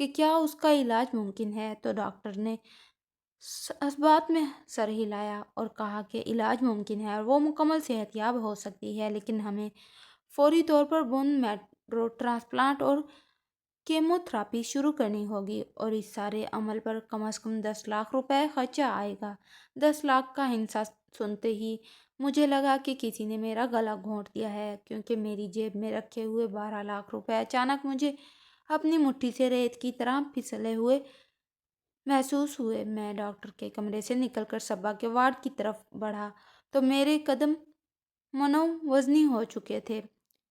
کہ کیا اس کا علاج ممکن ہے، تو ڈاکٹر نے اس بات میں سر ہلایا اور کہا کہ علاج ممکن ہے اور وہ مکمل صحت یاب ہو سکتی ہے، لیکن ہمیں فوری طور پر بون میرو ٹرانسپلانٹ اور کیمو تھراپی شروع کرنی ہوگی، اور اس سارے عمل پر کم از کم 10 لاکھ روپے خرچہ آئے گا۔ 10 لاکھ کا ہنسا سنتے ہی مجھے لگا کہ کسی نے میرا گلا گھونٹ دیا ہے، کیونکہ میری جیب میں رکھے ہوئے 12 لاکھ روپے اچانک مجھے اپنی مٹھی سے ریت کی طرح پھسلے ہوئے محسوس ہوئے۔ میں ڈاکٹر کے کمرے سے نکل کر صبا کے وارڈ کی طرف بڑھا تو میرے قدم منو وزنی ہو چکے تھے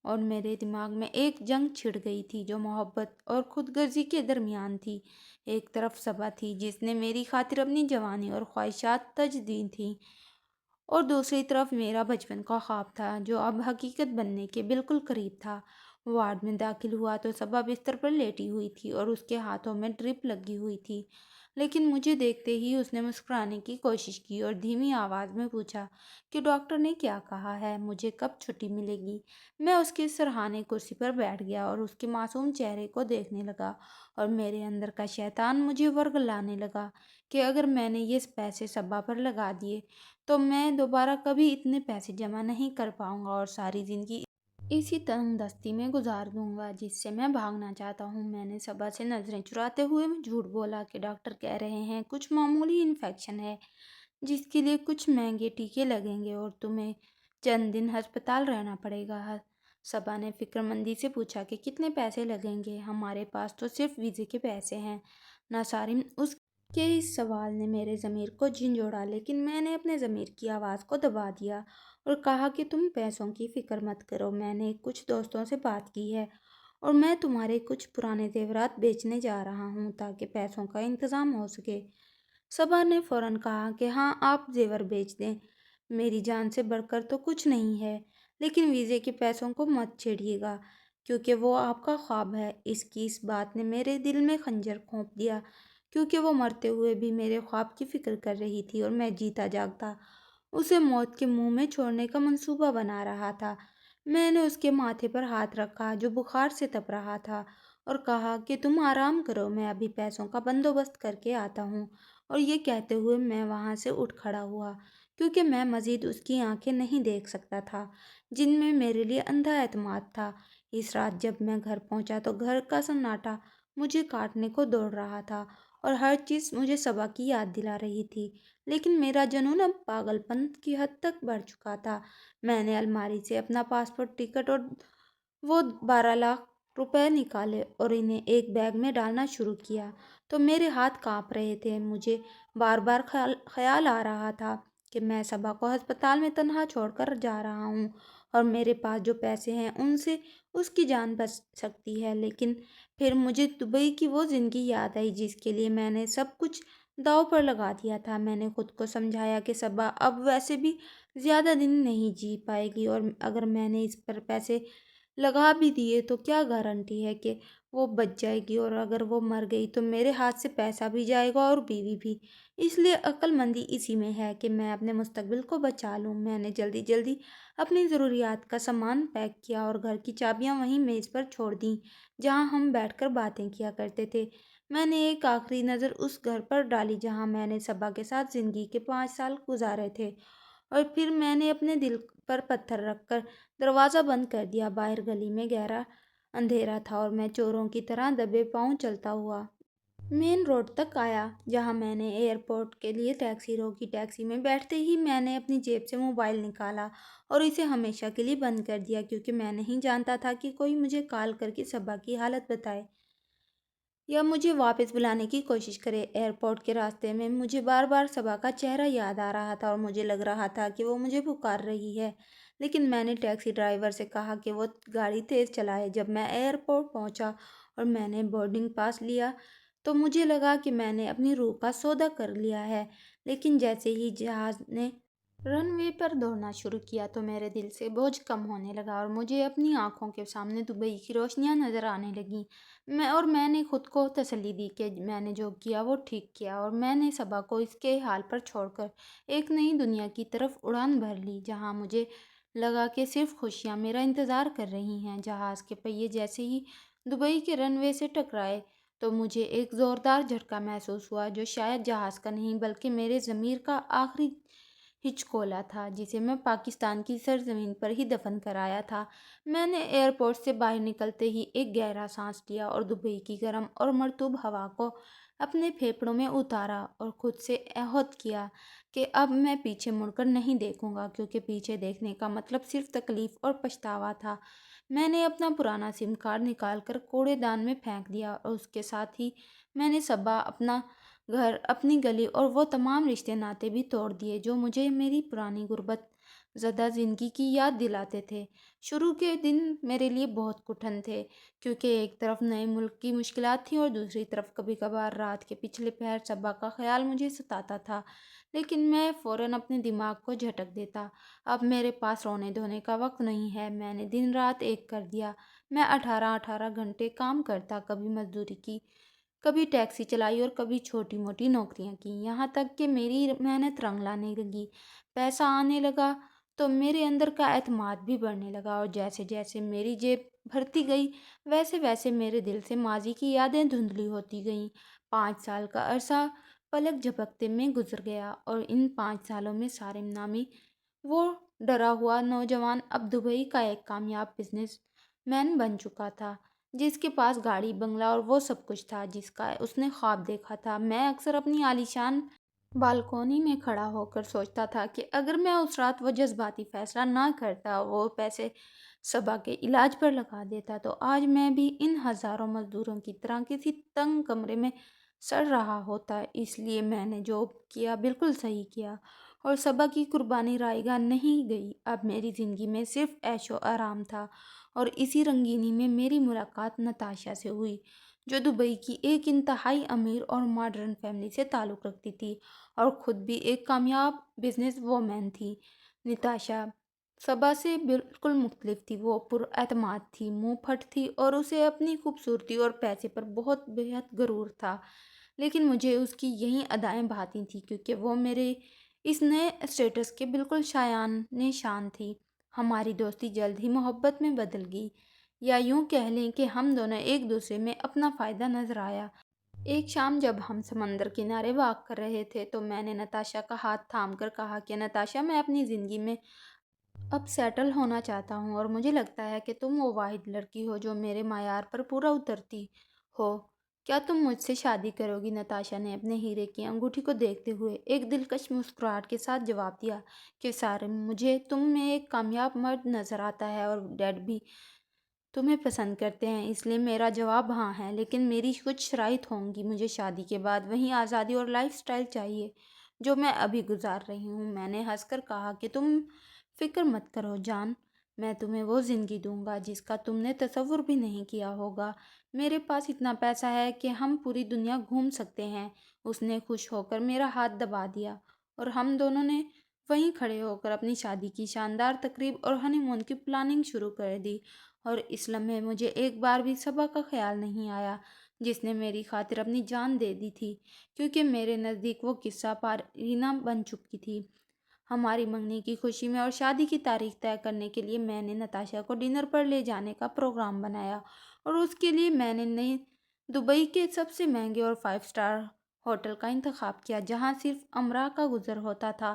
اور میرے دماغ میں ایک جنگ چھڑ گئی تھی جو محبت اور خود غرضی کے درمیان تھی۔ ایک طرف صبا تھی جس نے میری خاطر اپنی جوانی اور خواہشات تج دی تھیں، اور دوسری طرف میرا بچپن کا خواب تھا جو اب حقیقت بننے کے بالکل قریب تھا۔ وارڈ میں داخل ہوا تو صبا بستر پر لیٹی ہوئی تھی اور اس کے ہاتھوں میں ڈرپ لگی ہوئی تھی، لیکن مجھے دیکھتے ہی اس نے مسکرانے کی کوشش کی اور دھیمی آواز میں پوچھا کہ ڈاکٹر نے کیا کہا ہے، مجھے کب چھٹی ملے گی؟ میں اس کے سرہانے کرسی پر بیٹھ گیا اور اس کے معصوم چہرے کو دیکھنے لگا، اور میرے اندر کا شیطان مجھے ورگلانے لگا کہ اگر میں نے یہ پیسے صبا پر لگا دیے تو میں دوبارہ کبھی اتنے پیسے جمع نہیں کر پاؤں گا اور ساری زندگی اسی تنگ دستی میں گزار دوں گا جس سے میں بھاگنا چاہتا ہوں۔ میں نے صبا سے نظریں چراتے ہوئے جھوٹ بولا کہ ڈاکٹر کہہ رہے ہیں کچھ معمولی انفیکشن ہے جس کے لیے کچھ مہنگے ٹیکے لگیں گے اور تمہیں چند دن ہسپتال رہنا پڑے گا۔ صبا نے فکر مندی سے پوچھا کہ کتنے پیسے لگیں گے؟ ہمارے پاس تو صرف ویزے کے پیسے ہیں۔ ناصارم، اس کے اس سوال نے میرے ضمیر کو جھنجھوڑا، لیکن میں نے اپنے ضمیر کی آواز کو دبا دیا اور کہا کہ تم پیسوں کی فکر مت کرو، میں نے کچھ دوستوں سے بات کی ہے اور میں تمہارے کچھ پرانے زیورات بیچنے جا رہا ہوں تاکہ پیسوں کا انتظام ہو سکے۔ صبا نے فوراً کہا کہ ہاں، آپ زیور بیچ دیں، میری جان سے بڑھ کر تو کچھ نہیں ہے، لیکن ویزے کے پیسوں کو مت چھیڑیے گا کیونکہ وہ آپ کا خواب ہے۔ اس کی اس بات نے میرے دل میں خنجر گھونپ دیا، کیونکہ وہ مرتے ہوئے بھی میرے خواب کی فکر کر رہی تھی اور میں جیتا جاگتا اسے موت کے منہ میں چھوڑنے کا منصوبہ بنا رہا تھا۔ میں نے اس کے ماتھے پر ہاتھ رکھا جو بخار سے تپ رہا تھا اور کہا کہ تم آرام کرو، میں ابھی پیسوں کا بندوبست کر کے آتا ہوں، اور یہ کہتے ہوئے میں وہاں سے اٹھ کھڑا ہوا کیونکہ میں مزید اس کی آنکھیں نہیں دیکھ سکتا تھا جن میں میرے لیے اندھا اعتماد تھا۔ اس رات جب میں گھر پہنچا تو گھر کا سناٹا مجھے کاٹنے کو دوڑ رہا تھا اور ہر چیز مجھے صبا کی یاد دلا رہی تھی، لیکن میرا جنون اب پاگل پن کی حد تک بڑھ چکا تھا۔ میں نے الماری سے اپنا پاسپورٹ، ٹکٹ اور وہ 12 لاکھ روپے نکالے اور انہیں ایک بیگ میں ڈالنا شروع کیا تو میرے ہاتھ کانپ رہے تھے۔ مجھے بار بار خیال آ رہا تھا کہ میں صبا کو ہسپتال میں تنہا چھوڑ کر جا رہا ہوں اور میرے پاس جو پیسے ہیں ان سے اس کی جان بچ سکتی ہے، لیکن پھر مجھے دبئی کی وہ زندگی یاد آئی جس کے لیے میں نے سب کچھ داؤ پر لگا دیا تھا۔ میں نے خود کو سمجھایا کہ صبا اب ویسے بھی زیادہ دن نہیں جی پائے گی، اور اگر میں نے اس پر پیسے لگا بھی دیے تو کیا گارنٹی ہے کہ وہ بچ جائے گی، اور اگر وہ مر گئی تو میرے ہاتھ سے پیسہ بھی جائے گا اور بیوی بھی۔ اس لیے عقل مندی اسی میں ہے کہ میں اپنے مستقبل کو بچا لوں۔ میں نے جلدی جلدی اپنی ضروریات کا سامان پیک کیا اور گھر کی چابیاں وہیں میز پر چھوڑ دیں جہاں ہم بیٹھ کر باتیں کیا کرتے تھے۔ میں نے ایک آخری نظر اس گھر پر ڈالی جہاں میں نے صبا کے ساتھ زندگی کے 5 سال گزارے تھے، اور پھر میں نے اپنے دل پر پتھر رکھ کر دروازہ بند کر دیا۔ باہر گلی میں گہرا اندھیرا تھا اور میں چوروں کی طرح دبے پاؤں چلتا ہوا مین روڈ تک آیا جہاں میں نے ایئرپورٹ کے لیے ٹیکسی روکی۔ ٹیکسی میں بیٹھتے ہی میں نے اپنی جیب سے موبائل نکالا اور اسے ہمیشہ کے لیے بند کر دیا، کیونکہ میں نہیں جانتا تھا کہ کوئی مجھے کال کر کے صبا کی حالت بتائے یا مجھے واپس بلانے کی کوشش کرے۔ ایئرپورٹ کے راستے میں مجھے بار بار صبا کا چہرہ یاد آ رہا تھا اور مجھے لگ رہا تھا کہ وہ مجھے پکار رہی ہے، لیکن میں نے ٹیکسی ڈرائیور سے کہا کہ وہ گاڑی تیز چلائے۔ جب میں ایئرپورٹ پہنچا اور میں نے بورڈنگ پاس لیا تو مجھے لگا کہ میں نے اپنی روح کا سودا کر لیا ہے، لیکن جیسے ہی جہاز نے رن وے پر دوڑنا شروع کیا تو میرے دل سے بوجھ کم ہونے لگا اور مجھے اپنی آنکھوں کے سامنے دبئی کی روشنیاں نظر آنے لگیں۔ میں نے خود کو تسلی دی کہ میں نے جو کیا وہ ٹھیک کیا، اور میں نے صبا کو اس کے حال پر چھوڑ کر ایک نئی دنیا کی طرف اڑان بھر لی جہاں مجھے لگا کہ صرف خوشیاں میرا انتظار کر رہی ہیں۔ جہاز کے پہیے جیسے ہی دبئی کے رن وے سے ٹکرائے تو مجھے ایک زوردار جھٹکا محسوس ہوا جو شاید جہاز کا نہیں بلکہ میرے ضمیر کا آخری ہچکولا تھا جسے میں پاکستان کی سرزمین پر ہی دفن کرایا تھا۔ میں نے ایئرپورٹ سے باہر نکلتے ہی ایک گہرا سانس لیا اور دبئی کی گرم اور مرطوب ہوا کو اپنے پھیپھڑوں میں اتارا اور خود سے عہد کیا کہ اب میں پیچھے مڑ کر نہیں دیکھوں گا، کیونکہ پیچھے دیکھنے کا مطلب صرف تکلیف اور پچھتاوا تھا۔ میں نے اپنا پرانا سم کارڈ نکال کر کوڑے دان میں پھینک دیا اور اس کے ساتھ ہی میں نے صبح اپنا گھر، اپنی گلی اور وہ تمام رشتے ناطے بھی توڑ دیے جو مجھے میری پرانی غربت زدہ زندگی کی یاد دلاتے تھے۔ شروع کے دن میرے لیے بہت کٹھن تھے، کیونکہ ایک طرف نئے ملک کی مشکلات تھیں اور دوسری طرف کبھی کبھار رات کے پچھلے پہر صبح کا خیال مجھے ستاتا تھا، لیکن میں فوراً اپنے دماغ کو جھٹک دیتا۔ اب میرے پاس رونے دھونے کا وقت نہیں ہے، میں نے دن رات ایک کر دیا۔ میں 18 گھنٹے کام کرتا، کبھی مزدوری کی، کبھی ٹیکسی چلائی اور کبھی چھوٹی موٹی نوکریاں کی، یہاں تک کہ میری محنت رنگ لانے لگی۔ پیسہ آنے لگا تو میرے اندر کا اعتماد بھی بڑھنے لگا، اور جیسے جیسے میری جیب بھرتی گئی ویسے ویسے میرے دل سے ماضی کی یادیں دھندلی ہوتی گئیں۔ 5 سال کا عرصہ پلک جھپکتے میں گزر گیا، اور ان 5 سالوں میں سارم نامی وہ ڈرا ہوا نوجوان اب دبئی کا ایک کامیاب بزنس مین بن چکا تھا، جس کے پاس گاڑی، بنگلہ اور وہ سب کچھ تھا جس کا اس نے خواب دیکھا تھا۔ میں اکثر اپنی عالیشان بالکونی میں کھڑا ہو کر سوچتا تھا کہ اگر میں اس رات وہ جذباتی فیصلہ نہ کرتا، وہ پیسے صبا کے علاج پر لگا دیتا، تو آج میں بھی ان ہزاروں مزدوروں کی طرح کسی تنگ کمرے میں سڑ رہا ہوتا۔ اس لیے میں نے جو کیا بالکل صحیح کیا، اور صبا کی قربانی رائے گاہ نہیں گئی۔ اب میری زندگی میں صرف عیش و آرام تھا، اور اسی رنگینی میں میری ملاقات نتاشا سے ہوئی، جو دبئی کی ایک انتہائی امیر اور ماڈرن فیملی سے تعلق رکھتی تھی اور خود بھی ایک کامیاب بزنس وومین تھی۔ نتاشا صبا سے بالکل مختلف تھی۔ وہ پر اعتماد تھی، منہ پھٹ تھی اور اسے اپنی خوبصورتی اور پیسے پر بہت بےحد غرور تھا، لیکن مجھے اس کی یہی ادائیں بھاتی تھیں کیونکہ وہ میرے اس نئے اسٹیٹس کے بالکل شایان شان تھی۔ ہماری دوستی جلد ہی محبت میں بدل گئی، یا یوں کہہ لیں کہ ہم دونوں ایک دوسرے میں اپنا فائدہ نظر آیا۔ ایک شام جب ہم سمندر کنارے واک کر رہے تھے تو میں نے نتاشا کا ہاتھ تھام کر کہا کہ نتاشا، میں اپنی زندگی میں اب سیٹل ہونا چاہتا ہوں، اور مجھے لگتا ہے کہ تم وہ واحد لڑکی ہو جو میرے معیار پر پورا اترتی ہو۔ کیا تم مجھ سے شادی کرو گی؟ نتاشا نے اپنے ہیرے کی انگوٹھی کو دیکھتے ہوئے ایک دلکش مسکراہٹ کے ساتھ جواب دیا کہ سارم، مجھے تم میں ایک کامیاب مرد نظر آتا ہے، اور ڈیڈ بھی تمہیں پسند کرتے ہیں، اس لیے میرا جواب ہاں ہے، لیکن میری کچھ شرائط ہوں گی۔ مجھے شادی کے بعد وہی آزادی اور لائف سٹائل چاہیے جو میں ابھی گزار رہی ہوں۔ میں نے ہنس کر کہا کہ تم فکر مت کرو جان، میں تمہیں وہ زندگی دوں گا جس کا تم نے تصور بھی نہیں کیا ہوگا۔ میرے پاس اتنا پیسہ ہے کہ ہم پوری دنیا گھوم سکتے ہیں۔ اس نے خوش ہو کر میرا ہاتھ دبا دیا، اور ہم دونوں نے وہیں کھڑے ہو کر اپنی شادی کی شاندار تقریب اور ہنی مون کی پلاننگ شروع کر دی۔ اور اس لمحے مجھے ایک بار بھی صبا کا خیال نہیں آیا، جس نے میری خاطر اپنی جان دے دی تھی، کیونکہ میرے نزدیک وہ قصہ پارینہ بن چکی تھی۔ ہماری منگنی کی خوشی میں اور شادی کی تاریخ طے کرنے کے لیے میں نے نتاشا کو ڈنر پر لے جانے کا پروگرام بنایا، اور اس کے لیے میں نے دبئی کے سب سے مہنگے اور 5 اسٹار ہوٹل کا انتخاب کیا، جہاں صرف امراء کا گزر ہوتا تھا۔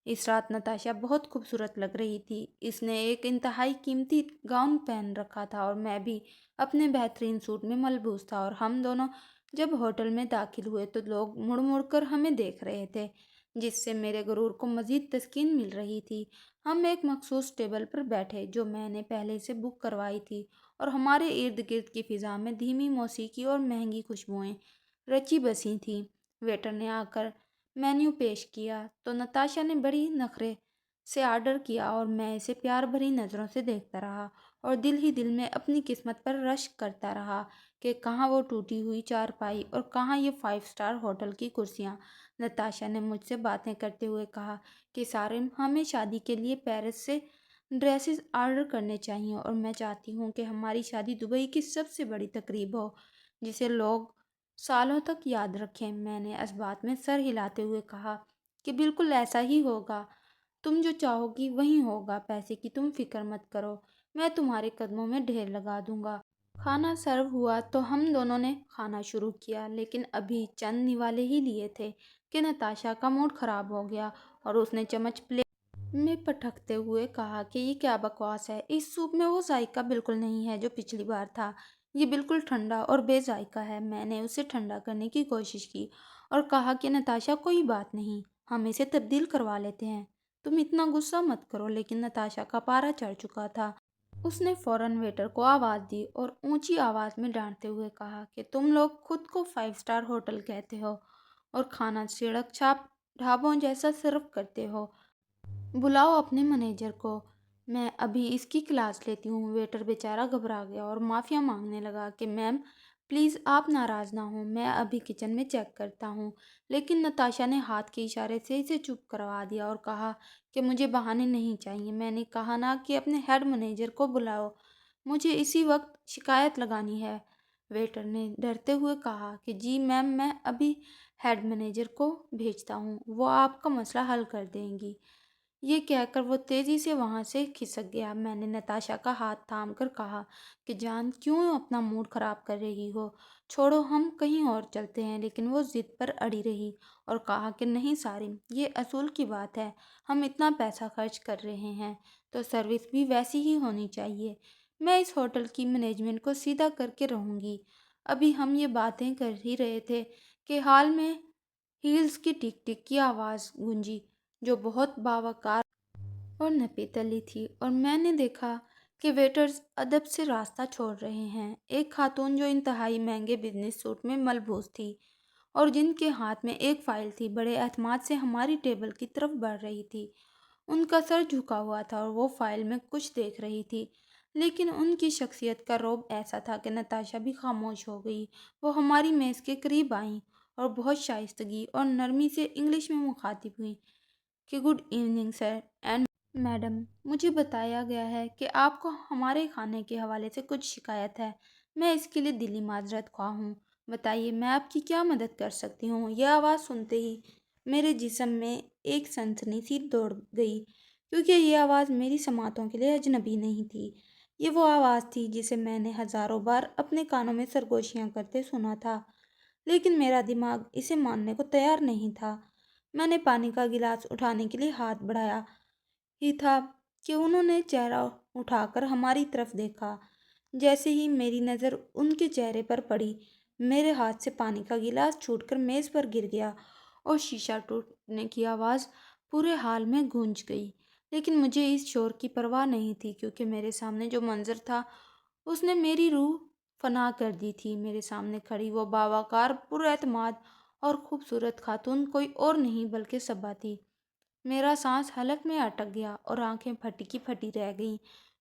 اس رات نتاشا بہت خوبصورت لگ رہی تھی۔ اس نے ایک انتہائی قیمتی گاؤن پہن رکھا تھا اور میں بھی اپنے بہترین سوٹ میں ملبوس تھا، اور ہم دونوں جب ہوٹل میں داخل ہوئے تو لوگ مڑ مڑ کر ہمیں دیکھ رہے تھے، جس سے میرے غرور کو مزید تسکین مل رہی تھی۔ ہم ایک مخصوص ٹیبل پر بیٹھے جو میں نے پہلے سے بک کروائی تھی، اور ہمارے ارد گرد کی فضا میں دھیمی موسیقی اور مہنگی خوشبوئیں رچی بسی تھیں۔ ویٹر نے آ کر مینیو پیش کیا تو نتاشا نے بڑی نخرے سے آرڈر کیا، اور میں اسے پیار بھری نظروں سے دیکھتا رہا اور دل ہی دل میں اپنی قسمت پر رشک کرتا رہا کہ کہاں وہ ٹوٹی ہوئی چارپائی اور کہاں یہ 5 اسٹار ہوٹل کی کرسیاں۔ نتاشا نے مجھ سے باتیں کرتے ہوئے کہا کہ سارم، ہمیں شادی کے لیے پیرس سے ڈریسز آرڈر کرنے چاہئیں، اور میں چاہتی ہوں کہ ہماری شادی دبئی کی سب سے بڑی تقریب ہو جسے لوگ سالوں تک یاد رکھیں۔ میں نے اس بات میں سر ہلاتے ہوئے کہا کہ بالکل ایسا ہی ہوگا، تم جو چاہو گی وہی ہوگا، پیسے کی تم فکر مت کرو، میں تمہارے قدموں میں ڈھیر لگا دوں گا۔ کھانا سرو ہوا تو ہم دونوں نے کھانا شروع کیا، لیکن ابھی چند نوالے ہی لیے تھے کہ نتاشا کا موڈ خراب ہو گیا اور اس نے چمچ پلیٹ میں پٹکتے ہوئے کہا کہ یہ کیا بکواس ہے، اس سوپ میں وہ ذائقہ بالکل نہیں ہے جو پچھلی بار تھا، یہ بالکل ٹھنڈا اور بے ذائقہ ہے۔ میں نے اسے ٹھنڈا کرنے کی کوشش کی اور کہا کہ نتاشا کوئی بات نہیں، ہم اسے تبدیل کروا لیتے ہیں، تم اتنا غصہ مت کرو۔ لیکن نتاشا کا پارا چڑھ چکا تھا، اس نے فوراً ویٹر کو آواز دی اور اونچی آواز میں ڈانٹتے ہوئے کہا کہ تم لوگ خود کو 5 اسٹار ہوٹل کہتے ہو اور کھانا سڑک چھاپ ڈھابوں جیسا سرو کرتے ہو، بلاؤ اپنے مینیجر کو، میں ابھی اس کی کلاس لیتی ہوں۔ ویٹر بیچارہ گھبرا گیا اور معافیا مانگنے لگا کہ میم پلیز آپ ناراض نہ ہوں، میں ابھی کچن میں چیک کرتا ہوں۔ لیکن نتاشا نے ہاتھ کے اشارے سے اسے چپ کروا دیا اور کہا کہ مجھے بہانے نہیں چاہیے، میں نے کہا نا کہ اپنے ہیڈ مینیجر کو بلاؤ، مجھے اسی وقت شکایت لگانی ہے۔ ویٹر نے ڈرتے ہوئے کہا کہ جی میم، میں ابھی ہیڈ مینیجر کو بھیجتا ہوں، وہ آپ کا مسئلہ حل کر دیں گی۔ یہ کہہ کر وہ تیزی سے وہاں سے کھسک گیا۔ میں نے نتاشا کا ہاتھ تھام کر کہا کہ جان، کیوں اپنا موڈ خراب کر رہی ہو، چھوڑو ہم کہیں اور چلتے ہیں۔ لیکن وہ ضد پر اڑی رہی اور کہا کہ نہیں سارم، یہ اصول کی بات ہے، ہم اتنا پیسہ خرچ کر رہے ہیں تو سروس بھی ویسی ہی ہونی چاہیے۔ میں اس ہوٹل کی مینجمنٹ کو سیدھا کر کے رہوں گی۔ ابھی ہم یہ باتیں کر ہی رہے تھے کہ ہال میں ہیلز کی ٹک ٹک کی آواز گونجی، جو بہت باوقار اور نپی تلی تھی، اور میں نے دیکھا کہ ویٹرز ادب سے راستہ چھوڑ رہے ہیں۔ ایک خاتون جو انتہائی مہنگے بزنس سوٹ میں ملبوس تھی اور جن کے ہاتھ میں ایک فائل تھی، بڑے اعتماد سے ہماری ٹیبل کی طرف بڑھ رہی تھی۔ ان کا سر جھکا ہوا تھا اور وہ فائل میں کچھ دیکھ رہی تھی، لیکن ان کی شخصیت کا رعب ایسا تھا کہ نتاشا بھی خاموش ہو گئی۔ وہ ہماری میز کے قریب آئیں اور بہت شائستگی اور نرمی سے انگلش میں مخاطب ہوئیں کہ good evening sir and madam, مجھے بتایا گیا ہے کہ آپ کو ہمارے کھانے کے حوالے سے کچھ شکایت ہے، میں اس کے لیے دلی معذرت خواہ ہوں، بتائیے میں آپ کی کیا مدد کر سکتی ہوں۔ یہ آواز سنتے ہی میرے جسم میں ایک سنسنی سی دوڑ گئی، کیونکہ یہ آواز میری سماعتوں کے لیے اجنبی نہیں تھی۔ یہ وہ آواز تھی جسے میں نے ہزاروں بار اپنے کانوں میں سرگوشیاں کرتے سنا تھا، لیکن میرا دماغ اسے ماننے کو تیار نہیں تھا۔ میں نے پانی کا گلاس اٹھانے کے لیے ہاتھ بڑھایا ہی تھا کہ انہوں نے چہرہ اٹھا کر ہماری طرف دیکھا۔ جیسے ہی میری نظر ان کے چہرے پر پڑی، میرے ہاتھ سے پانی کا گلاس چھوٹ کر میز پر گر گیا اور شیشہ ٹوٹنے کی آواز پورے ہال میں گونج گئی۔ لیکن مجھے اس شور کی پرواہ نہیں تھی، کیونکہ میرے سامنے جو منظر تھا اس نے میری روح فنا کر دی تھی۔ میرے سامنے کھڑی وہ باوقار، پراعتماد اور خوبصورت خاتون کوئی اور نہیں بلکہ صبا تھی۔ میرا سانس حلق میں اٹک گیا اور آنکھیں پھٹی کی پھٹی رہ گئیں،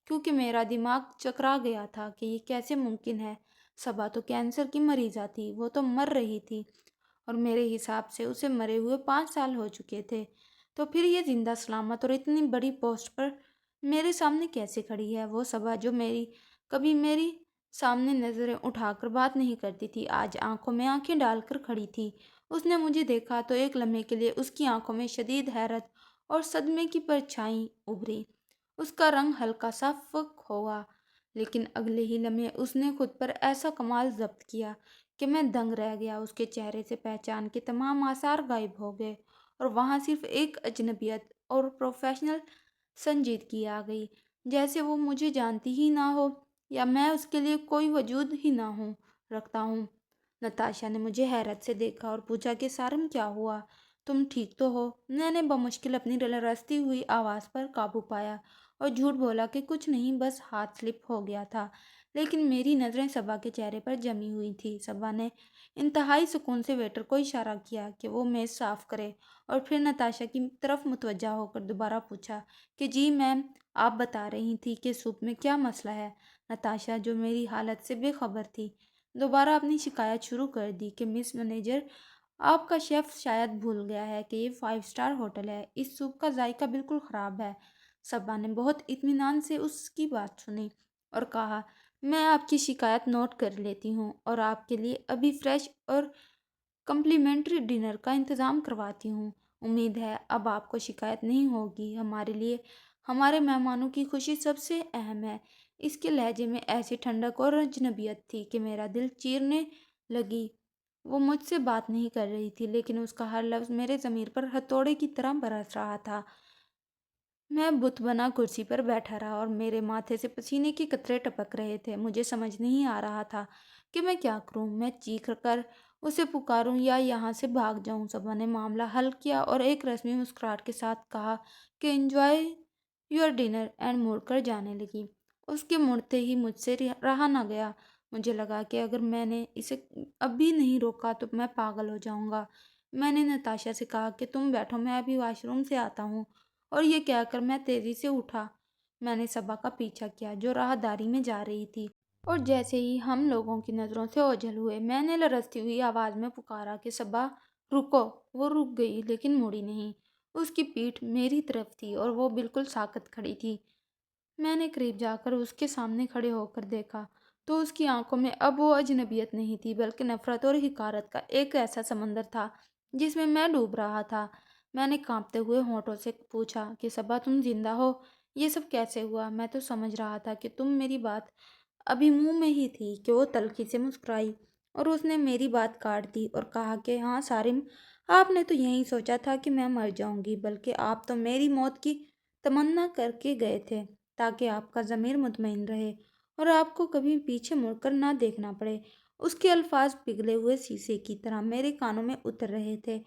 کیونکہ میرا دماغ چکرا گیا تھا کہ یہ کیسے ممکن ہے۔ صبا تو کینسر کی مریضہ تھی، وہ تو مر رہی تھی اور میرے حساب سے اسے مرے ہوئے 5 سال ہو چکے تھے، تو پھر یہ زندہ سلامت اور اتنی بڑی پوسٹ پر میرے سامنے کیسے کھڑی ہے؟ وہ صبا جو کبھی میری سامنے نظریں اٹھا کر بات نہیں کرتی تھی، آج آنکھوں میں آنکھیں ڈال کر کھڑی تھی۔ اس نے مجھے دیکھا تو ایک لمحے کے لیے اس کی آنکھوں میں شدید حیرت اور صدمے کی پرچھائیں ابھری۔ اس کا رنگ ہلکا سا فک ہوا، لیکن اگلے ہی لمحے اس نے خود پر ایسا کمال ضبط کیا کہ میں دنگ رہ گیا۔ اس کے چہرے سے پہچان کے تمام آثار غائب ہو گئے اور وہاں صرف ایک اجنبیت اور پروفیشنل سنجیدگی آ گئی، جیسے وہ مجھے جانتی ہی نہ ہو یا میں اس کے لیے کوئی وجود ہی نہ رکھتا ہوں۔ نتاشا نے مجھے حیرت سے دیکھا اور پوچھا کہ سارم کیا ہوا، تم ٹھیک تو ہو؟ میں نے بمشکل اپنی رستی ہوئی آواز پر قابو پایا اور جھوٹ بولا کہ کچھ نہیں، بس ہاتھ سلپ ہو گیا تھا۔ لیکن میری نظریں صبا کے چہرے پر جمی ہوئی تھیں۔ صبا نے انتہائی سکون سے ویٹر کو اشارہ کیا کہ وہ میز صاف کرے اور پھر نتاشا کی طرف متوجہ ہو کر دوبارہ پوچھا کہ جی میم، آپ بتا رہی تھی کہ سوپ میں کیا مسئلہ ہے؟ نتاشا، جو میری حالت سے بے خبر تھی، دوبارہ اپنی شکایت شروع کر دی کہ مس مینیجر، آپ کا شیف شاید بھول گیا ہے کہ یہ 5 اسٹار ہوٹل ہے، اس سوپ کا ذائقہ بالکل خراب ہے۔ صبا نے بہت اطمینان سے اس کی بات سنی اور کہا، میں آپ کی شکایت نوٹ کر لیتی ہوں اور آپ کے لیے ابھی فریش اور کمپلیمنٹری ڈنر کا انتظام کرواتی ہوں۔ امید ہے اب آپ کو شکایت نہیں ہوگی، ہمارے لیے ہمارے مہمانوں کی خوشی سب سے اہم ہے۔ اس کے لہجے میں ایسی ٹھنڈک اور اجنبیت تھی کہ میرا دل چیرنے لگی۔ وہ مجھ سے بات نہیں کر رہی تھی، لیکن اس کا ہر لفظ میرے ضمیر پر ہتھوڑے کی طرح برس رہا تھا۔ میں بت بنا کرسی پر بیٹھا رہا اور میرے ماتھے سے پسینے کے قطرے ٹپک رہے تھے۔ مجھے سمجھ نہیں آ رہا تھا کہ میں کیا کروں۔ میں چیخ کر اسے پکاروں یا یہاں سے بھاگ جاؤں۔ صبا نے معاملہ حل کیا اور ایک رسمی مسکراہٹ کے ساتھ کہا کہ انجوائے یور ڈنر اینڈ مڑ کر جانے لگی۔ اس کے مڑتے ہی مجھ سے رہا نہ گیا۔ مجھے لگا کہ اگر میں نے اسے اب بھی نہیں روکا تو میں پاگل ہو جاؤں گا۔ میں نے نتاشا سے کہا کہ تم بیٹھو، میں ابھی واش روم سے آتا ہوں، اور یہ کہہ کر میں تیزی سے اٹھا۔ میں نے صبا کا پیچھا کیا جو راہداری میں جا رہی تھی، اور جیسے ہی ہم لوگوں کی نظروں سے اوجھل ہوئے میں نے لرزتی ہوئی آواز میں پکارا کہ صبا رکو۔ وہ رک گئی لیکن مڑی نہیں۔ اس کی پیٹھ میری طرف تھی اور وہ بالکل ساکت کھڑی تھی۔ میں نے قریب جا کر اس کے سامنے کھڑے ہو کر دیکھا تو اس کی آنکھوں میں اب وہ اجنبیت نہیں تھی بلکہ نفرت اور حقارت کا ایک ایسا سمندر تھا جس میں ڈوب رہا تھا۔ میں نے کانپتے ہوئے ہونٹوں سے پوچھا کہ صبا تم زندہ ہو؟ یہ سب کیسے ہوا؟ میں تو سمجھ رہا تھا کہ تم میری بات ابھی منہ میں ہی تھی کہ وہ تلخی سے مسکرائی اور اس نے میری بات کاٹ دی اور کہا کہ ہاں سارم، آپ نے تو یہی سوچا تھا کہ میں مر جاؤں گی، بلکہ آپ تو میری موت کی تمنا کر کے گئے تھے تاکہ آپ کا ضمیر مطمئن رہے اور آپ کو کبھی پیچھے مڑ کر نہ دیکھنا پڑے۔ اس کے الفاظ پگھلے ہوئے شیشے کی طرح میرے کانوں میں اتر رہے تھے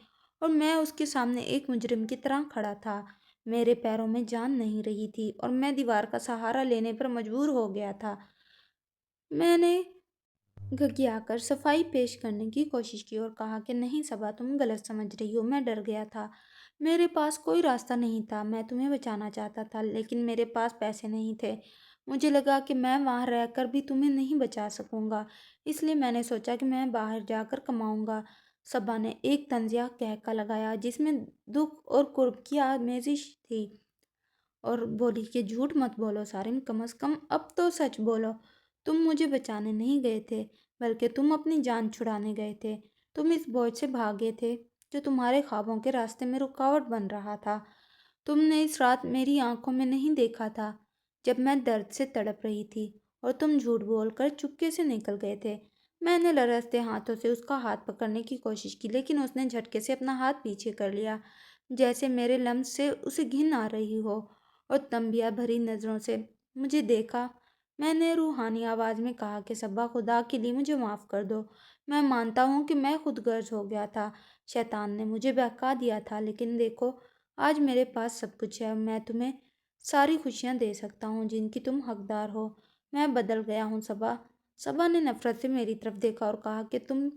اور میں اس کے سامنے ایک مجرم کی طرح کھڑا تھا۔ میرے پیروں میں جان نہیں رہی تھی اور میں دیوار کا سہارا لینے پر مجبور ہو گیا تھا۔ میں نے گھگیا کر صفائی پیش کرنے کی کوشش کی اور کہا کہ نہیں صبا، تم غلط سمجھ رہی ہو، میں ڈر گیا تھا، میرے پاس کوئی راستہ نہیں تھا، میں تمہیں بچانا چاہتا تھا لیکن میرے پاس پیسے نہیں تھے، مجھے لگا کہ میں وہاں رہ کر بھی تمہیں نہیں بچا سکوں گا، اس لیے میں نے سوچا کہ میں باہر جا کر کماؤں گا۔ صبا نے ایک طنزیہ قہقہ لگایا جس میں دکھ اور قرب کی آمیزش تھی اور بولی کہ جھوٹ مت بولو سارم، کم از کم اب تو سچ بولو۔ تم مجھے بچانے نہیں گئے تھے بلکہ تم اپنی جان چھڑانے گئے تھے۔ تم اس بوجھ سے بھاگے تھے جو تمہارے خوابوں کے راستے میں رکاوٹ بن رہا تھا۔ تم نے اس رات میری آنکھوں میں نہیں دیکھا تھا جب میں درد سے تڑپ رہی تھی اور تم جھوٹ بول کر چپکے سے نکل گئے تھے۔ میں نے لرزتے ہاتھوں سے اس کا ہاتھ پکڑنے کی کوشش کی لیکن اس نے جھٹکے سے اپنا ہاتھ پیچھے کر لیا، جیسے میرے لمس سے اسے گھن آ رہی ہو، اور تنبیہ بھری نظروں سے مجھے دیکھا۔ میں نے روحانی آواز میں کہا کہ صبا، خدا کے لیے مجھے معاف کر دو، میں مانتا ہوں کہ میں خود غرض ہو گیا تھا، شیطان نے مجھے بہکا دیا تھا، لیکن دیکھو آج میرے پاس سب کچھ ہے، میں تمہیں ساری خوشیاں دے سکتا ہوں جن کی تم حقدار ہو۔ میں بدل گیا ہوں صبا۔ صبا نے نفرت سے میری طرف دیکھا اور کہا کہ تم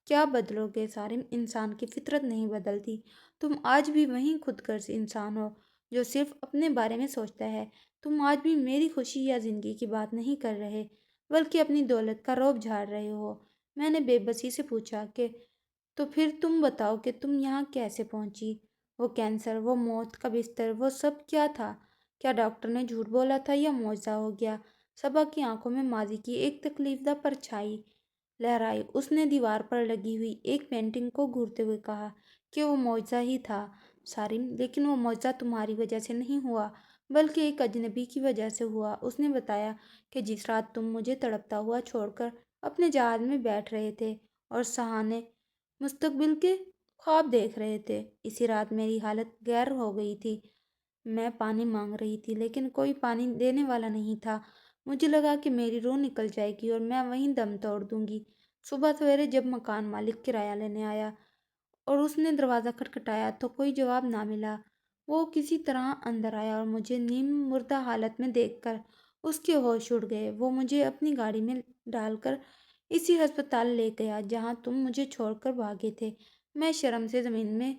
کیا بدلو گے سارم، انسان کی فطرت نہیں بدلتی، تم آج بھی وہی خود غرض انسان ہو جو صرف اپنے بارے میں سوچتا ہے۔ تم آج بھی میری خوشی یا زندگی کی بات نہیں کر رہے بلکہ اپنی دولت کا رعب جھاڑ رہے ہو۔ میں نے بے بسی سے پوچھا کہ تو پھر تم بتاؤ کہ تم یہاں کیسے پہنچی؟ وہ کینسر، وہ موت کا بستر، وہ سب کیا تھا؟ کیا ڈاکٹر نے جھوٹ بولا تھا یا معجزہ ہو گیا؟ صبا کی آنکھوں میں ماضی کی ایک تکلیف دہ پرچھائی لہرائی۔ اس نے دیوار پر لگی ہوئی ایک پینٹنگ کو گھورتے ہوئے کہا کہ وہ معجزہ ہی تھا سارم، لیکن وہ معجزہ تمہاری وجہ سے نہیں ہوا بلکہ ایک اجنبی کی وجہ سے ہوا۔ اس نے بتایا کہ جس رات تم مجھے تڑپتا ہوا چھوڑ کر اپنے جہاز میں بیٹھ رہے تھے اور سہانے مستقبل کے خواب دیکھ رہے تھے، اسی رات میری حالت غیر ہو گئی تھی۔ میں پانی مانگ رہی تھی لیکن کوئی پانی دینے والا نہیں تھا۔ مجھے لگا کہ میری روح نکل جائے گی اور میں وہیں دم توڑ دوں گی۔ صبح سویرے جب مکان مالک کرایہ لینے آیا اور اس نے دروازہ کھٹکھٹایا تو کوئی جواب نہ ملا۔ وہ کسی طرح اندر آیا اور مجھے نیم مردہ حالت میں دیکھ کر اس کے ہوش اڑ گئے۔ وہ مجھے اپنی گاڑی میں ڈال کر اسی ہسپتال لے گیا جہاں تم مجھے چھوڑ کر بھاگے تھے۔ میں شرم سے زمین میں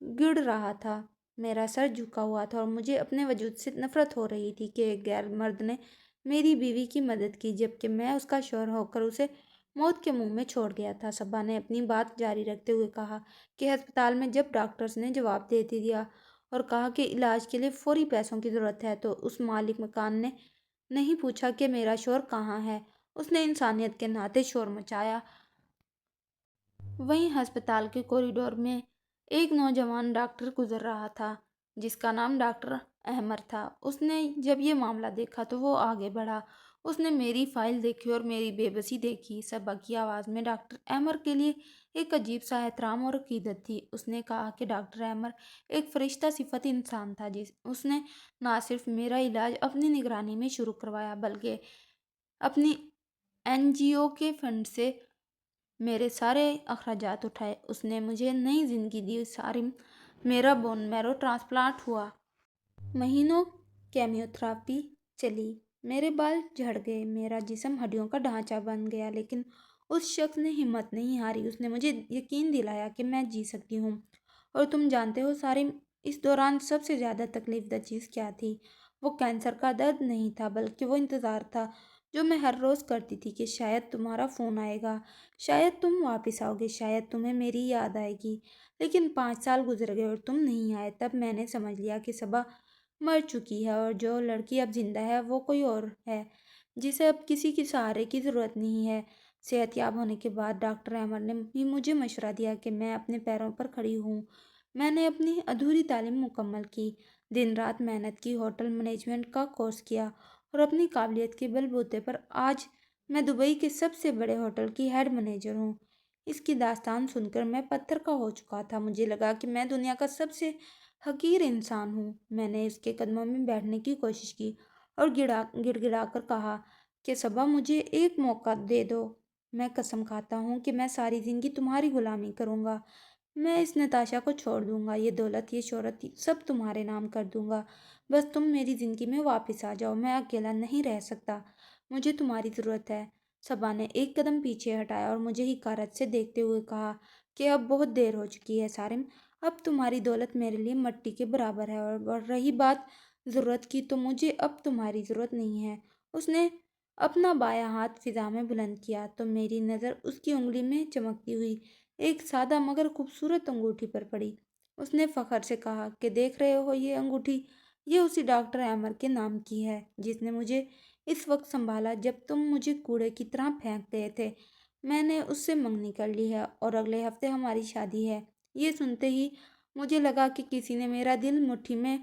گڑ رہا تھا، میرا سر جھکا ہوا تھا اور مجھے اپنے وجود سے نفرت ہو رہی تھی کہ ایک غیر مرد نے میری بیوی کی مدد کی جبکہ میں اس کا شوہر ہو کر اسے موت کے منہ میں چھوڑ گیا تھا۔ صبا نے اپنی بات جاری رکھتے ہوئے کہا کہ ہسپتال میں جب ڈاکٹرز نے جواب دے دیا اور کہا کہ علاج کے لیے فوری پیسوں کی ضرورت ہے تو اس مالک مکان نے نہیں پوچھا کہ میرا شوہر کہاں ہے، اس نے انسانیت کے ناطے شور مچایا۔ وہیں ہسپتال کے کوریڈور میں ایک نوجوان ڈاکٹر گزر رہا تھا جس کا نام ڈاکٹر احمر تھا۔ اس نے جب یہ معاملہ دیکھا تو وہ آگے بڑھا۔ اس نے میری فائل دیکھی اور میری بے بسی دیکھی۔ صبا کی آواز میں ڈاکٹر احمر کے لیے ایک عجیب سا احترام اور عقیدت تھی۔ اس نے کہا کہ ڈاکٹر احمر ایک فرشتہ صفت انسان تھا، اس نے نہ صرف میرا علاج اپنی نگرانی میں شروع کروایا بلکہ اپنی این جی او کے فنڈ سے میرے سارے اخراجات اٹھائے۔ اس نے مجھے نئی زندگی دی۔ سارم، میرا بون میرو ٹرانسپلانٹ ہوا۔ مہینوں کیمیوتھراپی چلی۔ میرے بال جھڑ گئے، میرا جسم ہڈیوں کا ڈھانچہ بن گیا، لیکن اس شخص نے ہمت نہیں ہاری۔ اس نے مجھے یقین دلایا کہ میں جی سکتی ہوں۔ اور تم جانتے ہو سارم، اس دوران سب سے زیادہ تکلیف دہ چیز کیا تھی؟ وہ کینسر کا درد نہیں تھا، بلکہ وہ انتظار تھا جو میں ہر روز کرتی تھی کہ شاید تمہارا فون آئے گا، شاید تم واپس آؤ گے، شاید تمہیں میری یاد آئے گی۔ لیکن 5 سال گزر گئے اور تم نہیں آئے۔ تب میں نے سمجھ لیا کہ صبا مر چکی ہے اور جو لڑکی اب زندہ ہے وہ کوئی اور ہے جسے اب کسی کے سہارے کی ضرورت نہیں ہے۔ صحت یاب ہونے کے بعد ڈاکٹر احمد نے بھی مجھے مشورہ دیا کہ میں اپنے پیروں پر کھڑی ہوں۔ میں نے اپنی ادھوری تعلیم مکمل کی، دن رات محنت کی، ہوٹل مینجمنٹ کا کورس کیا اور اپنی قابلیت کے بل بوتے پر آج میں دبئی کے سب سے بڑے ہوٹل کی ہیڈ مینیجر ہوں۔ اس کی داستان سن کر میں پتھر کا ہو چکا تھا۔ مجھے لگا کہ میں دنیا کا سب سے حقیر انسان ہوں۔ میں نے اس کے قدموں میں بیٹھنے کی کوشش کی اور گڑ گڑا کر کہا کہ صبا، مجھے ایک موقع دے دو۔ میں قسم کھاتا ہوں کہ میں ساری زندگی تمہاری غلامی کروں گا۔ میں اس نتاشا کو چھوڑ دوں گا، یہ دولت، یہ شہرت سب تمہارے نام کر دوں گا۔ بس تم میری زندگی میں واپس آ جاؤ۔ میں اکیلا نہیں رہ سکتا، مجھے تمہاری ضرورت ہے۔ صبا نے ایک قدم پیچھے ہٹایا اور مجھے حقارت سے دیکھتے ہوئے کہا کہ اب بہت دیر ہو چکی ہے سارم، اب تمہاری دولت میرے لیے مٹی کے برابر ہے، اور رہی بات ضرورت کی تو مجھے اب تمہاری ضرورت نہیں ہے۔ اس نے اپنا بایاں ہاتھ فضا میں بلند کیا تو میری نظر اس کی انگلی میں چمکتی ہوئی ایک سادہ مگر خوبصورت انگوٹھی پر پڑی۔ اس نے فخر سے کہا کہ دیکھ رہے ہو یہ انگوٹھی، یہ اسی ڈاکٹر احمد کے نام کی ہے جس نے مجھے اس وقت سنبھالا جب تم مجھے کوڑے کی طرح پھینک گئے تھے۔ میں نے اس سے منگنی کر لی ہے اور اگلے ہفتے ہماری شادی ہے۔ یہ سنتے ہی مجھے لگا کہ کسی نے میرا دل مٹھی میں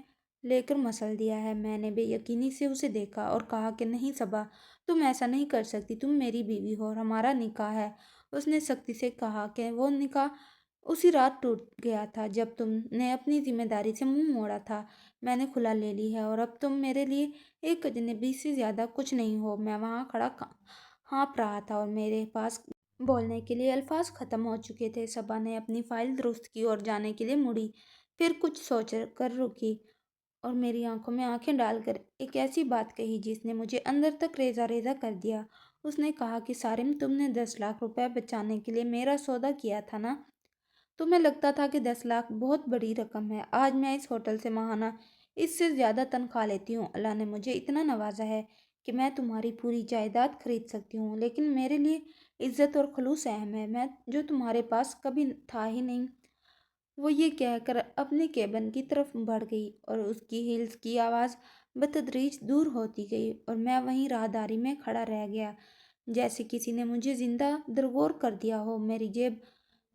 لے کر مسل دیا ہے۔ میں نے بے یقینی سے اسے دیکھا اور کہا کہ نہیں صبا، تم ایسا نہیں کر سکتی، تم میری بیوی ہو اور ہمارا نکاح ہے۔ اس نے سختی سے کہا کہ وہ نکاح اسی رات ٹوٹ گیا تھا جب تم نے اپنی ذمہ داری سے منہ موڑا تھا۔ میں نے کھلا لے لی ہے اور اب تم میرے لیے ایک اجنبی سے زیادہ کچھ نہیں ہو۔ میں وہاں کھڑا ہانپ رہا تھا اور میرے پاس بولنے کے لیے الفاظ ختم ہو چکے تھے۔ صبا نے اپنی فائل درست کی اور جانے کے لیے مڑی، پھر کچھ سوچ کر رکی اور میری آنکھوں میں آنکھیں ڈال کر ایک ایسی بات کہی جس نے مجھے اندر تک ریزہ ریزہ کر دیا۔ اس نے کہا کہ سارم، تم نے 10 لاکھ روپے بچانے کے لیے میرا سودا کیا تھا نا؟ تمہیں لگتا تھا کہ 10 لاکھ بہت بڑی رقم ہے۔ آج میں اس ہوٹل سے ماہانہ اس سے زیادہ تنخواہ لیتی ہوں۔ اللہ نے مجھے اتنا نوازا ہے کہ میں تمہاری پوری جائیداد خرید سکتی ہوں، لیکن میرے لیے عزت اور خلوص اہم ہے، میں جو تمہارے پاس کبھی تھا ہی نہیں۔ وہ یہ کہہ کر اپنے کیبن کی طرف بڑھ گئی اور اس کی ہیلز کی آواز بتدریج دور ہوتی گئی اور میں وہیں راہداری میں کھڑا رہ گیا جیسے کسی نے مجھے زندہ درگور کر دیا ہو۔ میری جیب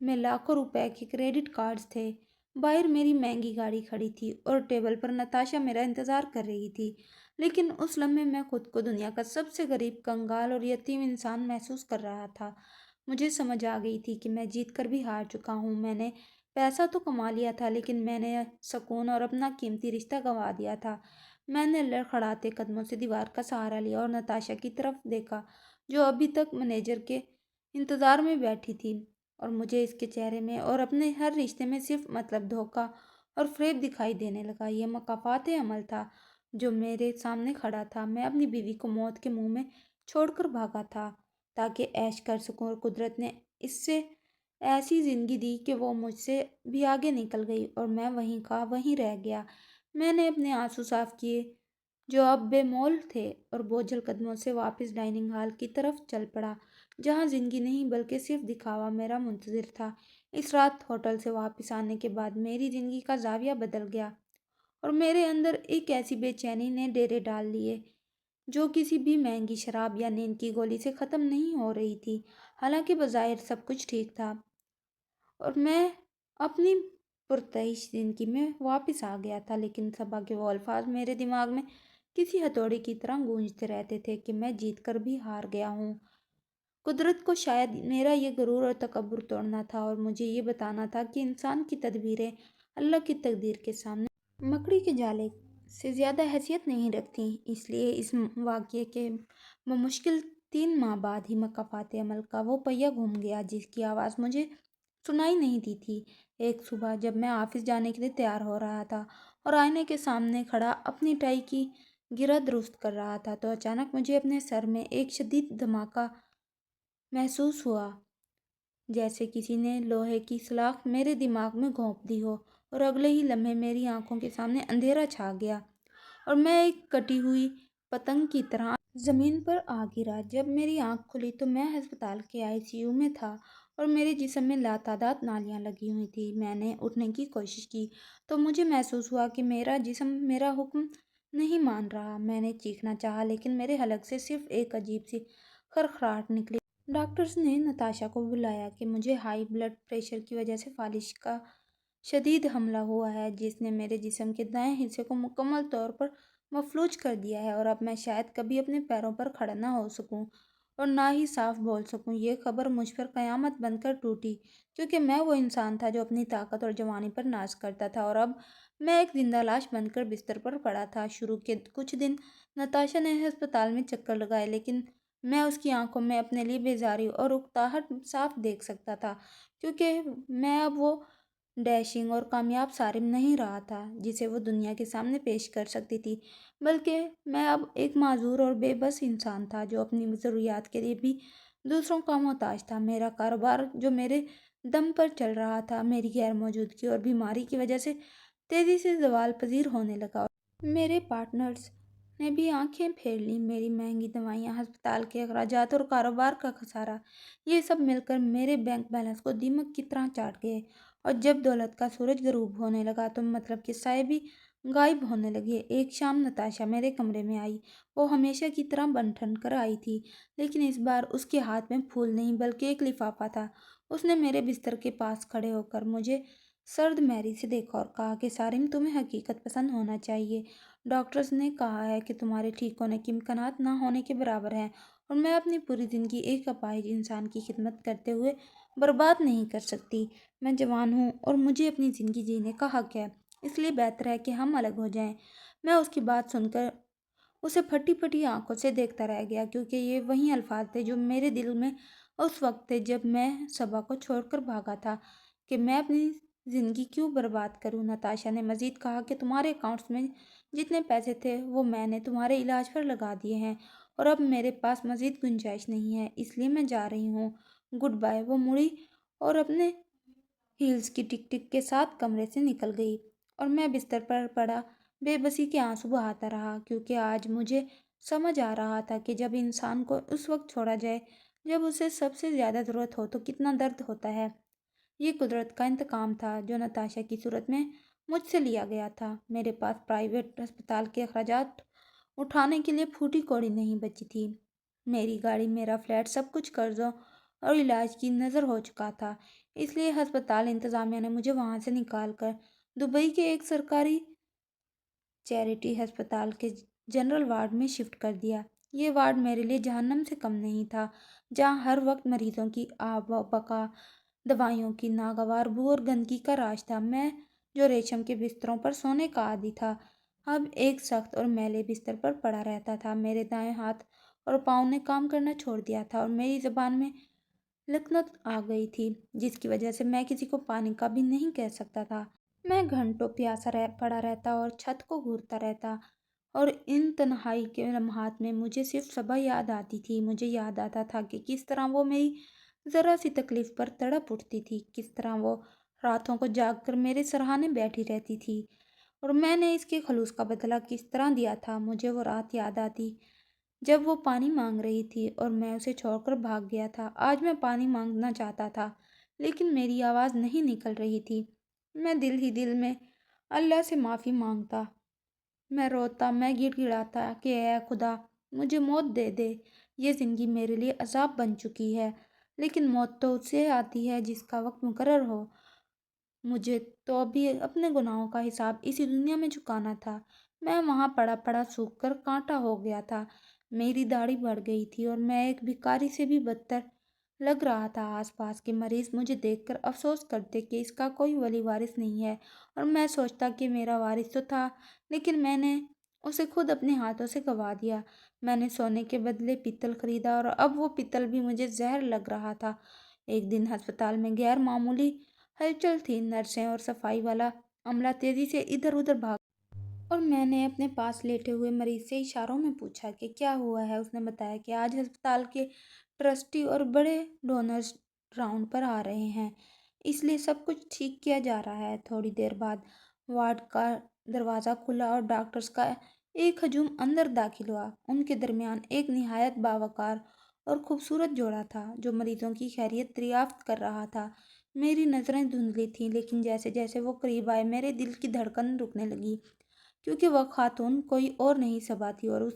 میں لاکھوں روپے کے کریڈٹ کارڈز تھے، باہر میری مہنگی گاڑی کھڑی تھی اور ٹیبل پر نتاشا میرا انتظار کر رہی تھی، لیکن اس لمحے میں خود کو دنیا کا سب سے غریب، کنگال اور یتیم انسان محسوس کر رہا تھا۔ مجھے سمجھ آ گئی تھی کہ میں جیت کر بھی ہار چکا ہوں۔ میں نے پیسہ تو کما لیا تھا، لیکن میں نے سکون اور اپنا قیمتی رشتہ گنوا دیا تھا۔ میں نے لڑکھڑاتے قدموں سے دیوار کا سہارا لیا اور نتاشا کی طرف دیکھا جو ابھی تک مینیجر کے انتظار میں بیٹھی تھی، اور مجھے اس کے چہرے میں اور اپنے ہر رشتے میں صرف مطلب، دھوکہ اور فریب دکھائی دینے لگا۔ یہ مکافات عمل تھا جو میرے سامنے کھڑا تھا۔ میں اپنی بیوی کو موت کے منہ میں چھوڑ کر بھاگا تھا تاکہ عیش کر سکوں، اور قدرت نے اس سے ایسی زندگی دی کہ وہ مجھ سے بھی آگے نکل گئی اور میں وہیں کا وہیں رہ گیا۔ میں نے اپنے آنسو صاف کیے جو اب بے مول تھے اور بوجھل قدموں سے واپس ڈائننگ ہال کی طرف چل پڑا جہاں زندگی نہیں بلکہ صرف دکھاوا میرا منتظر تھا۔ اس رات ہوٹل سے واپس آنے کے بعد میری زندگی کا زاویہ بدل گیا اور میرے اندر ایک ایسی بے چینی نے ڈیرے ڈال لیے جو کسی بھی مہنگی شراب یا نیند کی گولی سے ختم نہیں ہو رہی تھی۔ حالانکہ بظاہر سب کچھ ٹھیک تھا اور میں اپنی پرتعیش زندگی میں واپس آ گیا تھا، لیکن صبح کے وہ الفاظ میرے دماغ میں کسی ہتھوڑی کی طرح گونجتے رہتے تھے کہ میں جیت کر بھی ہار گیا ہوں۔ قدرت کو شاید میرا یہ غرور اور تکبر توڑنا تھا اور مجھے یہ بتانا تھا کہ انسان کی تدبیریں اللہ کی تقدیر کے سامنے مکڑی کے جالے سے زیادہ حیثیت نہیں رکھتی۔ اس لیے اس واقعے کے بمشکل 3 ماہ بعد ہی مکافات عمل کا وہ پہیہ گھوم گیا جس کی آواز مجھے سنائی نہیں دی تھی۔ ایک صبح جب میں آفس جانے کے لیے تیار ہو رہا تھا اور آئینے کے سامنے کھڑا اپنی ٹائی کی گرہ درست کر رہا تھا تو اچانک مجھے اپنے سر میں ایک شدید دھماکہ محسوس ہوا، جیسے کسی نے لوہے کی سلاخ میرے دماغ میں گھونپ دی ہو، اور اگلے ہی لمحے میری آنکھوں کے سامنے اندھیرا چھا گیا اور میں ایک کٹی ہوئی پتنگ کی طرح زمین پر آ گرا۔ جب میری آنکھ کھلی تو میں ہسپتال کے ICU میں تھا اور میرے جسم میں لاتعداد نالیاں لگی ہوئی تھیں۔ میں نے اٹھنے کی کوشش کی تو مجھے محسوس ہوا کہ میرا جسم میرا حکم نہیں مان رہا۔ میں نے چیخنا چاہا لیکن میرے حلق سے صرف ایک عجیب سی خرخراہٹ نکلی۔ ڈاکٹرز نے نتاشا کو بلایا کہ مجھے ہائی بلڈ پریشر کی وجہ سے فالج کا شدید حملہ ہوا ہے جس نے میرے جسم کے دائیں حصے کو مکمل طور پر مفلوج کر دیا ہے اور اب میں شاید کبھی اپنے پیروں پر کھڑا نہ ہو سکوں اور نہ ہی صاف بول سکوں۔ یہ خبر مجھ پر قیامت بن کر ٹوٹی کیونکہ میں وہ انسان تھا جو اپنی طاقت اور جوانی پر ناز کرتا تھا اور اب میں ایک زندہ لاش بن کر بستر پر پڑا تھا۔ شروع کے کچھ دن نتاشا نے ہسپتال میں چکر لگائے لیکن میں اس کی آنکھوں میں اپنے لیے بیزاری اور اکتاہٹ صاف دیکھ سکتا تھا کیونکہ میں اب وہ ڈیشنگ اور کامیاب صارم نہیں رہا تھا جسے وہ دنیا کے سامنے پیش کر سکتی تھی، بلکہ میں اب ایک معذور اور بے بس انسان تھا جو اپنی ضروریات کے لیے بھی دوسروں کا محتاج تھا۔ میرا کاروبار جو میرے دم پر چل رہا تھا میری غیر موجودگی اور بیماری کی وجہ سے تیزی سے زوال پذیر ہونے لگا اور میرے پارٹنرز نے بھی آنکھیں پھیر لیں۔ میری مہنگی دوائیاں، ہسپتال کے اخراجات اور کاروبار کا خسارہ، یہ سب مل کر میرے بینک بیلنس کو دیمک کی طرح چاٹ گئے اور جب دولت کا سورج غروب ہونے لگا تو مطلب کے سائے بھی غائب ہونے لگے۔ ایک شام نتاشا میرے کمرے میں آئی۔ وہ ہمیشہ کی طرح بن ٹھن کر آئی تھی لیکن اس بار اس کے ہاتھ میں پھول نہیں بلکہ ایک لفافہ تھا۔ اس نے میرے بستر کے پاس کھڑے ہو کر مجھے سرد میری سے دیکھا اور کہا کہ سارم، تمہیں حقیقت پسند ہونا چاہیے۔ ڈاکٹرز نے کہا ہے کہ تمہارے ٹھیک ہونے کے امکانات نہ ہونے کے برابر ہیں اور میں اپنی پوری زندگی ایک اپاہج انسان کی خدمت کرتے ہوئے برباد نہیں کر سکتی۔ میں جوان ہوں اور مجھے اپنی زندگی جینے کا حق ہے، اس لیے بہتر ہے کہ ہم الگ ہو جائیں۔ میں اس کی بات سن کر اسے پھٹی پھٹی آنکھوں سے دیکھتا رہ گیا کیونکہ یہ وہی الفاظ تھے جو میرے دل میں اس وقت تھے جب میں صبا کو چھوڑ کر بھاگا تھا کہ میں اپنی زندگی کیوں برباد کروں۔ نتاشا نے مزید کہا کہ تمہارے اکاؤنٹس میں جتنے پیسے تھے وہ میں نے تمہارے علاج پر لگا دیے ہیں اور اب میرے پاس مزید گنجائش نہیں ہے، اس لیے میں جا رہی ہوں، گڈ بائے۔ وہ مڑی اور اپنے ہیلز کی ٹک ٹک کے ساتھ کمرے سے نکل گئی اور میں بستر پر پڑا بے بسی کے آنسو بہاتا رہا کیونکہ آج مجھے سمجھ آ رہا تھا کہ جب انسان کو اس وقت چھوڑا جائے جب اسے سب سے زیادہ ضرورت ہو تو کتنا درد ہوتا ہے۔ یہ قدرت کا انتقام تھا جو نتاشا کی صورت میں مجھ سے لیا گیا تھا۔ میرے پاس پرائیویٹ ہسپتال کے اخراجات اٹھانے کے لیے پھوٹی کوڑی نہیں بچی تھی۔ میری گاڑی، میرا فلیٹ، سب کچھ قرضوں اور علاج کی نذر ہو چکا تھا، اس لیے ہسپتال انتظامیہ نے مجھے وہاں سے نکال کر دبئی کے ایک سرکاری چیریٹی ہسپتال کے جنرل وارڈ میں شفٹ کر دیا۔ یہ وارڈ میرے لیے جہنم سے کم نہیں تھا، جہاں ہر وقت مریضوں کی آب و بقا، دوائیوں کی ناگوار بو اور گندگی کا راج تھا۔ میں جو ریشم کے بستروں پر سونے کا عادی تھا اب ایک سخت اور میلے بستر پر پڑا رہتا تھا۔ میرے دائیں ہاتھ اور پاؤں نے کام کرنا چھوڑ دیا تھا اور میری زبان میں لکنت آ گئی تھی جس کی وجہ سے میں کسی کو پانی کا بھی نہیں کہہ سکتا تھا۔ میں گھنٹوں پیاسا پڑا رہتا اور چھت کو گھورتا رہتا اور ان تنہائی کے لمحات میں مجھے صرف صبا یاد آتی تھی۔ مجھے یاد آتا تھا کہ کس طرح وہ میری ذرا سی تکلیف پر تڑپ اٹھتی تھی، کس طرح وہ راتوں کو جاگ کر میرے سرہانے بیٹھی رہتی تھی اور میں نے اس کے خلوص کا بدلہ کس طرح دیا تھا۔ مجھے وہ رات یاد آتی جب وہ پانی مانگ رہی تھی اور میں اسے چھوڑ کر بھاگ گیا تھا۔ آج میں پانی مانگنا چاہتا تھا لیکن میری آواز نہیں نکل رہی تھی۔ میں دل ہی دل میں اللہ سے معافی مانگتا، میں روتا، میں گڑ گڑاتا کہ اے خدا، مجھے موت دے دے۔ یہ زندگی میرے لیے عذاب بن چکی ہے، لیکن موت تو اس سے آتی ہے جس کا وقت مقرر ہو۔ مجھے تو ابھی اپنے گناہوں کا حساب اسی دنیا میں چکانا تھا۔ میں وہاں پڑا پڑا سوکھ کر کانٹا ہو گیا تھا، میری داڑھی بڑھ گئی تھی اور میں ایک بھکاری سے بھی بدتر لگ رہا تھا۔ آس پاس کے مریض مجھے دیکھ کر افسوس کرتے کہ اس کا کوئی ولی وارث نہیں ہے، اور میں سوچتا کہ میرا وارث تو تھا، لیکن میں نے اسے خود اپنے ہاتھوں سے گنوا دیا۔ میں نے سونے کے بدلے پیتل خریدا اور اب وہ پیتل بھی مجھے زہر لگ رہا تھا۔ ایک دن ہسپتال میں غیر معمولی ہلچل تھی۔ نرسیں اور صفائی والا عملہ تیزی سے ادھر ادھر بھاگ، اور میں نے اپنے پاس لیٹے ہوئے مریض سے اشاروں میں پوچھا کہ کیا ہوا ہے۔ اس نے بتایا کہ آج ہسپتال کے ٹرسٹی اور بڑے ڈونرز راؤنڈ پر آ رہے ہیں، اس لیے سب کچھ ٹھیک کیا جا رہا ہے۔ تھوڑی دیر بعد وارڈ کا دروازہ کھلا اور ڈاکٹرز کا ایک ہجوم اندر داخل ہوا۔ ان کے درمیان ایک نہایت باوقار اور خوبصورت جوڑا تھا جو مریضوں کی خیریت دریافت کر رہا تھا۔ میری نظریں دھندلی تھیں، لیکن جیسے جیسے وہ قریب آئے میرے دل کی دھڑکن رکنے لگی، کیونکہ وہ خاتون کوئی اور نہیں صبا تھی، اور اس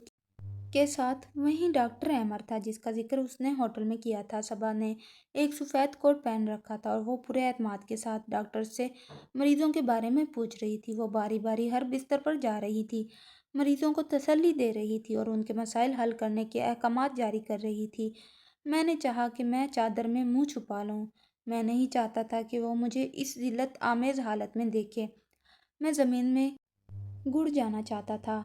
کے ساتھ وہیں ڈاکٹر احمد تھا جس کا ذکر اس نے ہوٹل میں کیا تھا۔ صبا نے ایک سفید کوٹ پہن رکھا تھا اور وہ پورے اعتماد کے ساتھ ڈاکٹر سے مریضوں کے بارے میں پوچھ رہی تھی۔ وہ باری باری ہر بستر پر جا رہی تھی، مریضوں کو تسلی دے رہی تھی اور ان کے مسائل حل کرنے کے احکامات جاری کر رہی تھی۔ میں نے چاہا کہ میں چادر میں منہ چھپا لوں۔ میں نہیں چاہتا تھا کہ وہ مجھے اس ذلت آمیز حالت میں دیکھے۔ میں زمین میں گڑ جانا چاہتا تھا،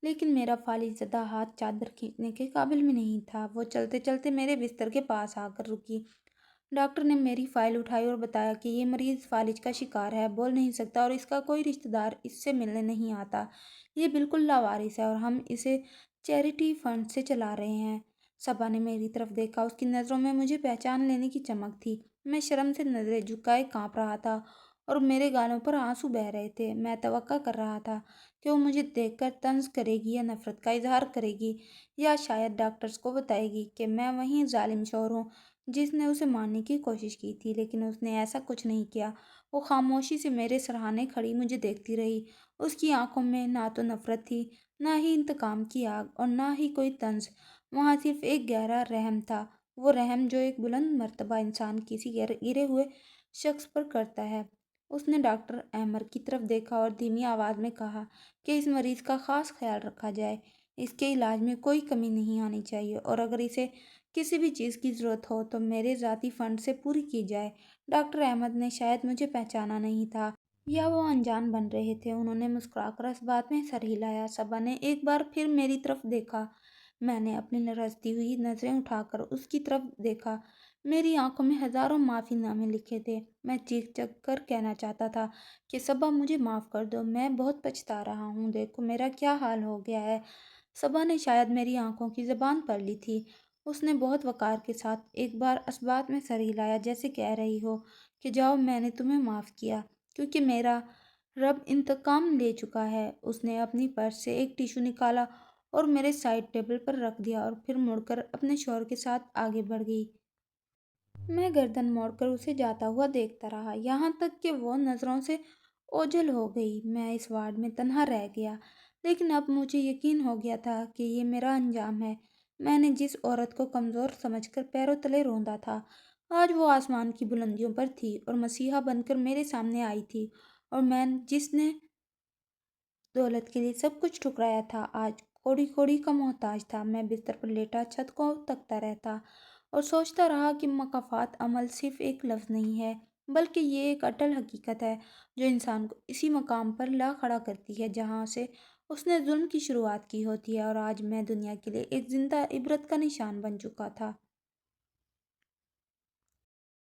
لیکن میرا فالج زدہ ہاتھ چادر کھینچنے کے قابل بھی نہیں تھا۔ وہ چلتے چلتے میرے بستر کے پاس آ کر رکی۔ ڈاکٹر نے میری فائل اٹھائی اور بتایا کہ یہ مریض فالج کا شکار ہے، بول نہیں سکتا اور اس کا کوئی رشتہ دار اس سے ملنے نہیں آتا۔ یہ بالکل لاوارث ہے اور ہم اسے چیریٹی فنڈ سے چلا رہے ہیں۔ صبا نے میری طرف دیکھا، اس کی نظروں میں مجھے پہچان لینے کی چمک تھی۔ میں شرم سے نظریں جھکائے کانپ رہا تھا اور میرے گالوں پر آنسو بہہ رہے تھے۔ میں توقع کر رہا تھا کہ وہ مجھے دیکھ کر طنز کرے گی یا نفرت کا اظہار کرے گی، یا شاید ڈاکٹرز کو بتائے گی کہ میں وہی ظالم شوہر ہوں جس نے اسے مارنے کی کوشش کی تھی، لیکن اس نے ایسا کچھ نہیں کیا۔ وہ خاموشی سے میرے سرہانے کھڑی مجھے دیکھتی رہی۔ اس کی آنکھوں میں نہ تو نفرت تھی، نہ ہی انتقام کی آگ، اور نہ ہی کوئی طنز۔ وہاں صرف ایک گہرا رحم تھا، وہ رحم جو ایک بلند مرتبہ انسان کسی گرے ہوئے شخص پر کرتا ہے۔ اس نے ڈاکٹر احمد کی طرف دیکھا اور دھیمی آواز میں کہا کہ اس مریض کا خاص خیال رکھا جائے، اس کے علاج میں کوئی کمی نہیں آنی چاہیے، اور اگر اسے کسی بھی چیز کی ضرورت ہو تو میرے ذاتی فنڈ سے پوری کی جائے۔ ڈاکٹر احمد نے شاید مجھے پہچانا نہیں تھا، یا وہ انجان بن رہے تھے۔ انہوں نے مسکرا کر اس بات میں سر ہلایا۔ صبا نے ایک بار پھر میری طرف دیکھا۔ میں نے اپنی لرزتی ہوئی نظریں اٹھا کر اس کی طرف دیکھا۔ میری آنکھوں میں ہزاروں معافی نامے لکھے تھے۔ میں چیخ چیخ کر کہنا چاہتا تھا کہ صبا مجھے معاف کر دو، میں بہت پچھتا رہا ہوں، دیکھو میرا کیا حال ہو گیا ہے۔ صبا نے شاید میری آنکھوں کی زبان پڑھ لی تھی۔ اس نے بہت وقار کے ساتھ ایک بار اس بات میں سر ہلایا جیسے کہہ رہی ہو کہ جاؤ، میں نے تمہیں معاف کیا، کیونکہ میرا رب انتقام لے چکا ہے۔ اس نے اپنی پرس سے ایک ٹیشو نکالا اور میرے سائڈ ٹیبل پر رکھ دیا اور پھر مڑ کر اپنے شوہر کے ساتھ آگے بڑھ گئی۔ میں گردن موڑ کر اسے جاتا ہوا دیکھتا رہا، یہاں تک کہ وہ نظروں سے اوجھل ہو گئی۔ میں اس وارڈ میں تنہا رہ گیا، لیکن اب مجھے یقین ہو گیا تھا کہ یہ میرا انجام ہے۔ میں نے جس عورت کو کمزور سمجھ کر پیروں تلے روندا تھا، آج وہ آسمان کی بلندیوں پر تھی اور مسیحا بن کر میرے سامنے آئی تھی، اور میں جس نے دولت کے لیے سب کچھ ٹھکرایا تھا، آج کوڑی کوڑی کا محتاج تھا۔ میں بستر پر لیٹا چھت کو تکتا رہتا اور سوچتا رہا کہ مکافات عمل صرف ایک لفظ نہیں ہے، بلکہ یہ ایک اٹل حقیقت ہے جو انسان کو اسی مقام پر لا کھڑا کرتی ہے جہاں سے اس نے ظلم کی شروعات کی ہوتی ہے۔ اور آج میں دنیا کے لیے ایک زندہ عبرت کا نشان بن چکا تھا۔